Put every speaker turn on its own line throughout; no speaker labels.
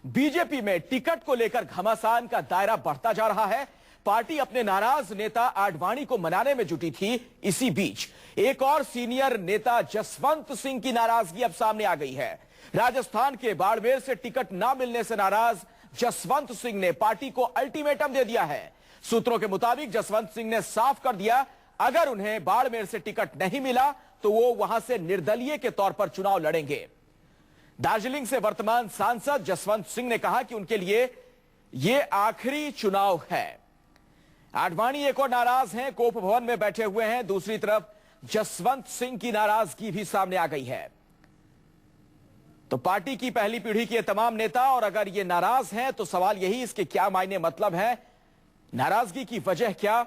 BJP में ticket को लेकर घमासान का दायरा बढ़ता जा रहा है। पार्टी अपने नाराज नेता आडवाणी को मनाने में जुटी थी। इसी बीच एक और सीनियर नेता जसवंत सिंह की नाराजगी अब सामने आ गई है। राजस्थान के बाड़मेर से टिकट न मिलने से नाराज जसवंत सिंह ने पार्टी को अल्टीमेटम दे दिया है। सूत्रों के मुताबिक जसवंत सिंह ने साफ कर दिया, अगर उन्हें बाड़मेर से टिकट नहीं मिला तो वो वहां से निर्दलीय के तौर पर चुनाव लड़ेंगे। दार्जिलिंग से वर्तमान सांसद जसवंत सिंह ने कहा कि उनके लिए यह आखिरी चुनाव है। आडवाणी एक और नाराज हैं, कोप भवन में बैठे हुए हैं। दूसरी तरफ जसवंत सिंह की नाराजगी भी सामने आ गई है। तो पार्टी की पहली पीढ़ी के तमाम नेता और अगर ये नाराज हैं तो सवाल यही, इसके क्या मायने मतलब है, नाराजगी की वजह क्या,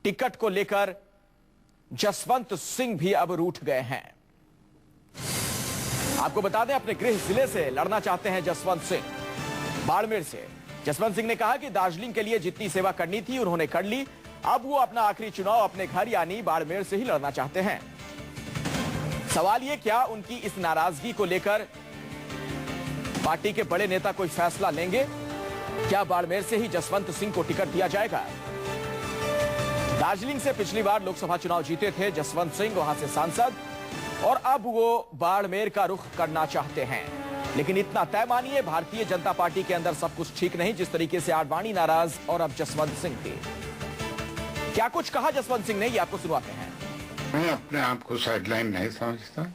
टिकट को लेकर जसवंत सिंह भी अब रूठ गए हैं। आपको बता दें, अपने गृह जिले से लड़ना चाहते हैं जसवंत सिंह, बाड़मेर से। जसवंत सिंह ने कहा कि दार्जिलिंग के लिए जितनी सेवा करनी थी उन्होंने कर ली, अब वो अपना आखिरी चुनाव अपने घर यानी बाड़मेर से ही लड़ना चाहते हैं। सवाल ये, क्या उनकी इस नाराजगी को लेकर पार्टी के बड़े नेता कोई फैसला लेंगे? क्या बाड़मेर से ही जसवंत सिंह को टिकट दिया जाएगा? दार्जिलिंग से पिछली बार लोकसभा चुनाव जीते थे जसवंत सिंह, वहां से सांसद, और अब वो बाड़मेर का रुख करना चाहते हैं। लेकिन इतना तय मानिए, भारतीय जनता पार्टी के अंदर सब कुछ ठीक नहीं। जिस तरीके से आडवाणी नाराज और अब जसवंत सिंह थे। क्या कुछ कहा जसवंत सिंह ने, ये आपको सुनवाते हैं।
मैं अपने आप को साइडलाइन नहीं समझता।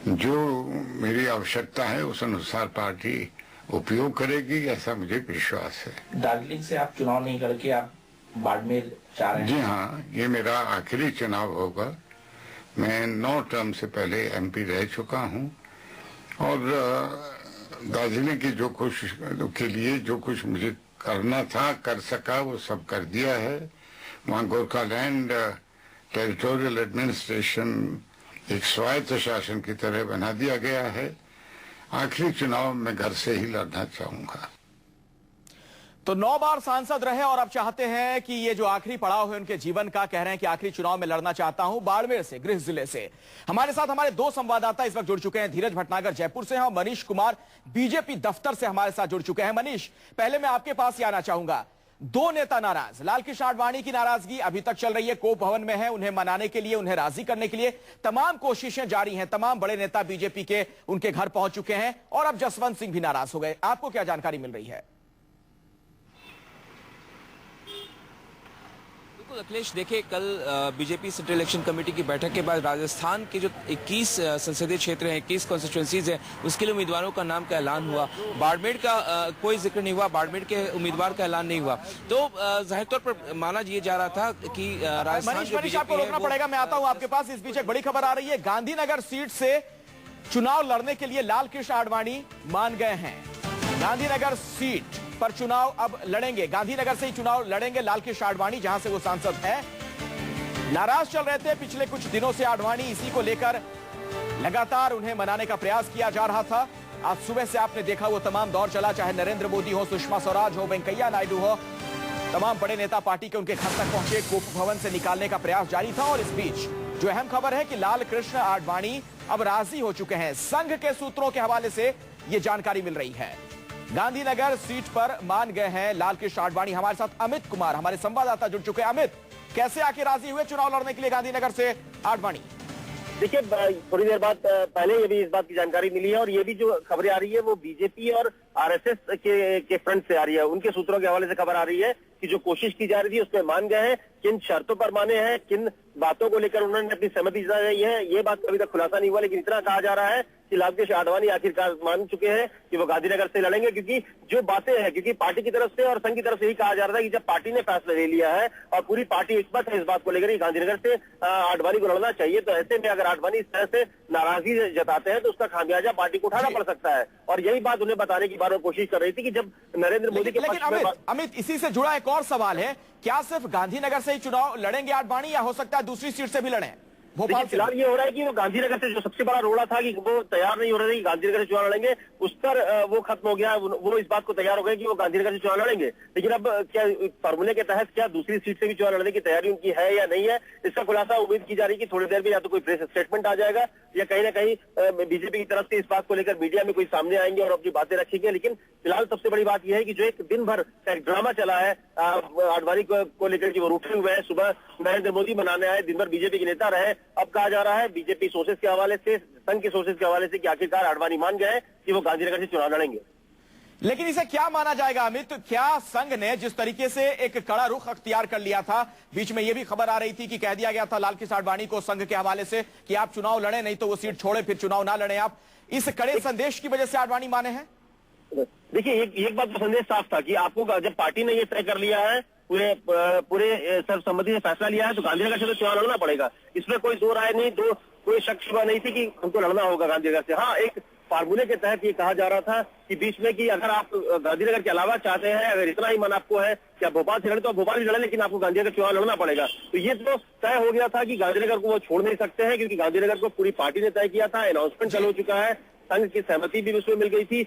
जो मेरी आवश्यकता है उस अनुसार पार्टी उपयोग करेगी, ऐसा मुझे विश्वास है।
दार्जिलिंग से आप चुनाव नहीं करके आप बाड़मेर जा रहे हैं?
जी हाँ, ये मेरा आखिरी चुनाव होगा। मैं 9 टर्म से पहले एमपी रह चुका हूँ और दार्जिलिंग की जो कोशिश के लिए जो कुछ मुझे करना था, कर सका, वो सब कर दिया है। वहाँ गोरखालैंड टेरिटोरियल एडमिनिस्ट्रेशन एक स्वायत्त शासन की तरह बना दिया गया है। आखिरी चुनाव मैं घर से ही लड़ना चाहूंगा।
तो 9 बार सांसद रहे और अब चाहते हैं कि ये जो आखिरी पड़ाव है उनके जीवन का, कह रहे हैं कि आखिरी चुनाव में लड़ना चाहता हूं बाड़मेर से, गृह जिले से। हमारे साथ हमारे 2 संवाददाता इस वक्त जुड़ चुके हैं। धीरज भटनागर जयपुर से हैं और मनीष कुमार बीजेपी दफ्तर से हमारे साथ जुड़ चुके हैं। मनीष, पहले मैं आपके पास ही आना चाहूंगा। 2 नेता नाराज, लालकृष्ण आडवाणी की नाराजगी अभी तक चल रही है, कोप भवन में है। उन्हें मनाने के लिए, उन्हें राजी करने के लिए तमाम कोशिशें जारी हैं। तमाम बड़े नेता बीजेपी के उनके घर पहुंच चुके हैं और अब जसवंत सिंह भी नाराज हो गए। आपको क्या जानकारी मिल रही है?
अखिलेश, देखिए, कल बीजेपी सेंट्रल इलेक्शन कमेटी की बैठक के बाद राजस्थान के जो 21 संसदीय क्षेत्र हैं, 21 कॉन्स्टिट्यूएंसीज हैं, उसके लिए उम्मीदवारों का नाम का ऐलान हुआ। बाड़मेर का कोई जिक्र नहीं हुआ, बाड़मेर के उम्मीदवार का ऐलान नहीं हुआ। तो जाहिर तौर पर माना ये जा रहा था कि राजस्थान
आपको रोकना पड़ेगा, मैं आता हूं आपके पास। इस बीच एक बड़ी खबर आ रही है, गांधीनगर सीट से चुनाव लड़ने के लिए लालकृष्ण आडवाणी मान गए हैं। गांधीनगर सीट पर चुनाव अब लड़ेंगे, गांधीनगर से ही चुनाव लड़ेंगे लालकृष्ण आडवाणी, जहां से वो सांसद है। नाराज चल रहे थे पिछले कुछ दिनों से आडवाणी, इसी को लेकर लगातार उन्हें मनाने का प्रयास किया जा रहा था। आज सुबह से आपने देखा वो तमाम दौर चला, चाहे नरेंद्र मोदी हो, सुषमा स्वराज हो, वेंकैया नायडू हो, तमाम बड़े नेता पार्टी के उनके घर तक पहुंचे, कोप भवन से निकालने का प्रयास जारी था। और इस बीच जो अहम खबर है कि लालकृष्ण आडवाणी अब राजी हो चुके हैं। संघ के सूत्रों के हवाले से यह जानकारी मिल रही है। गांधीनगर सीट पर मान गए हैं लालकृष्ण आडवाणी। हमारे साथ अमित कुमार, हमारे संवाददाता जुड़ चुके हैं। अमित, कैसे आके राजी हुए चुनाव लड़ने के लिए गांधीनगर से आडवाणी?
देखिए, थोड़ी देर बाद पहले ये भी इस बात की जानकारी मिली है और ये भी जो खबरें आ रही है वो बीजेपी और आरएसएस के फ्रंट से आ रही है। उनके सूत्रों के हवाले से खबर आ रही है कि जो कोशिश की जा रही थी उसमें मान गए हैं। किन शर्तों पर माने हैं, किन बातों को लेकर उन्होंने अपनी सहमति जताई है, ये बात अभी तक खुलासा नहीं हुआ। लेकिन इतना कहा जा रहा है कि लालकृष्ण आडवाणी आखिरकार मान चुके हैं कि वो गांधीनगर से लड़ेंगे, क्योंकि जो बातें हैं, क्योंकि पार्टी की तरफ से और संघ की तरफ से ही कहा जा रहा है कि जब पार्टी ने फैसला ले लिया है और पूरी पार्टी एकमत है इस बात को लेकर कि गांधीनगर से आडवाणी को लड़ना चाहिए, तो ऐसे में अगर आडवाणी इस तरह से नाराजगी जताते हैं तो उसका खामियाजा पार्टी को उठाना पड़ सकता है। और यही बात उन्हें बताने की बार बार कोशिश कर रही थी कि जब नरेंद्र मोदी के पक्ष में।
अमित, इसी से जुड़ा एक और सवाल है, क्या सिर्फ गांधीनगर से ही चुनाव लड़ेंगे आडवाणी या हो सकता है दूसरी सीट से भी लड़ें? भोपाल से
फिलहाल ये हो रहा है कि वो गांधीनगर से जो सबसे बड़ा रोड़ा था कि वो तैयार नहीं हो रहे थे कि गांधीनगर से चुनाव लड़ेंगे, उस पर वो खत्म हो गया। वो इस बात को तैयार हो गए कि वो गांधीनगर से चुनाव लड़ेंगे। लेकिन अब क्या फार्मूले के तहत क्या दूसरी सीट से भी चुनाव लड़ने की तैयारी उनकी है या नहीं है, इसका खुलासा उम्मीद की जा रही है कि थोड़ी देर में या तो कोई प्रेस स्टेटमेंट आ जाएगा या कहीं ना कहीं बीजेपी की तरफ से इस बात को लेकर मीडिया में कोई सामने आएंगे और अपनी बातें रखेंगे। लेकिन फिलहाल सबसे बड़ी बात यह है कि जो एक दिन भर का एक ड्रामा चला है आडवाणी को लेकर कि वो रूठे हुए हैं, सुबह नरेंद्र मोदी मनाने आए, दिन भर बीजेपी के नेता रहे। अब कहा जा रहा है बीजेपी सोर्सेज के हवाले से, संघ के सोर्सेज के हवाले से कि आखिरकार आडवाणी मान गए कि वो गांधीनगर से चुनाव लड़ेंगे।
लेकिन इसे क्या माना जाएगा अमित? क्या संघ ने जिस तरीके से एक कड़ा रुख अख्तियार कर लिया था, बीच में यह भी खबर आ रही थी कि कह दिया गया था लाल कृष्ण आडवाणी को संघ के हवाले से कि आप चुनाव लड़े, नहीं तो वो सीट छोड़े, फिर चुनाव ना लड़े आप, इस कड़े संदेश की वजह से आडवाणी माने हैं?
देखिए एक बात तो संदेश साफ था कि आपको जब पार्टी ने ये तय कर लिया है, पूरे सर्वसम्मति से फैसला लिया है, तो गांधीनगर से तो चुनाव लड़ना पड़ेगा। इसमें कोई दो राय नहीं, कोई शक शुबा नहीं थी कि हमको लड़ना होगा गांधीनगर से। हाँ, एक फार्मूले के तहत ये कहा जा रहा था कि बीच में कि अगर आप गांधीनगर के अलावा चाहते हैं, अगर इतना ही मन आपको है कि आप भोपाल से लड़े तो आप भोपाल भी लड़े, लेकिन आपको गांधीनगर चुनाव लड़ना पड़ेगा। तो ये तो तय हो गया था कि गांधीनगर को वो छोड़ नहीं सकते हैं, क्योंकि गांधीनगर को पूरी पार्टी ने तय किया था, अनाउंसमेंट चल हो चुका है, संघ की सहमति भी उसमें मिल गई थी।